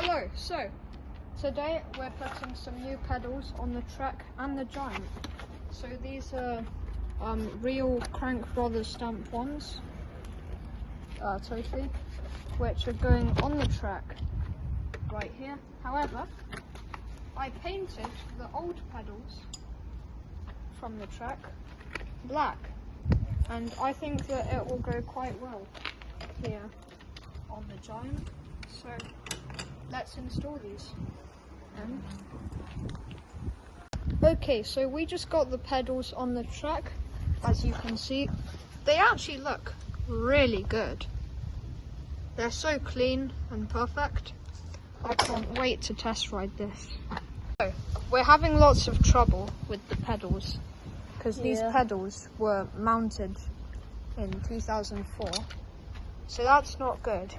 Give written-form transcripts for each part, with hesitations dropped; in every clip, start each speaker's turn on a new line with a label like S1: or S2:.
S1: Hello, so today we're putting some new pedals on the Trek and the Giant. So these are real Crank Brothers stamp ones, totally, which are going on the Trek right here. However, I painted the old pedals from the Trek black, and I think that it will go quite well here on the Giant. So let's install these. Okay, so we just got the pedals on the Trek. As you can see, they actually look really good. They're so clean and perfect. I can't wait to test ride this. So, we're having lots of trouble with the pedals because these pedals were mounted in 2004, so that's not good.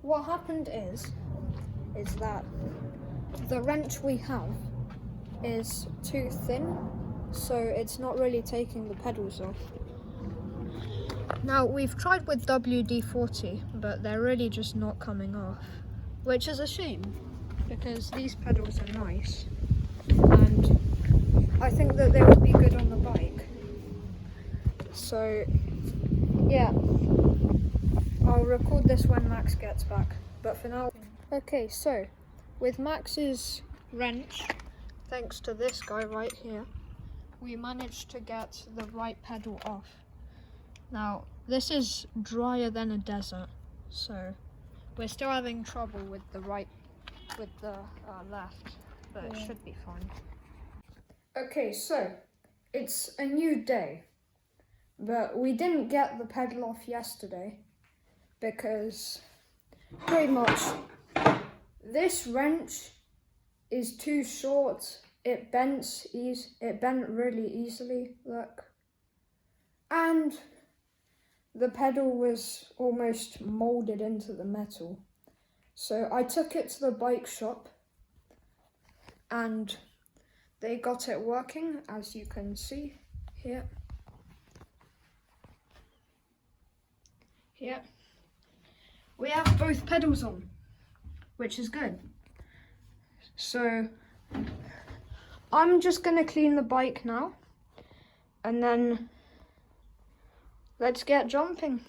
S1: What happened is that the wrench we have is too thin, so it's not really taking the pedals off. Now, we've tried with WD-40, but they're really just not coming off, which is a shame because these pedals are nice and I think that they would be good on the bike. So yeah, I'll record this when Max gets back, but for now. Okay, so with Max's wrench, thanks to this guy right here, we managed to get the right pedal off. Now, this is drier than a desert, so we're still having trouble with the left, but it should be fine. Okay, so it's a new day, but we didn't get the pedal off yesterday because pretty much this wrench is too short. It bent really easily, look. And the pedal was almost moulded into the metal. So I took it to the bike shop and they got it working, as you can see here. Here. We have both pedals on, which is good. So I'm just gonna clean the bike now and then let's get jumping.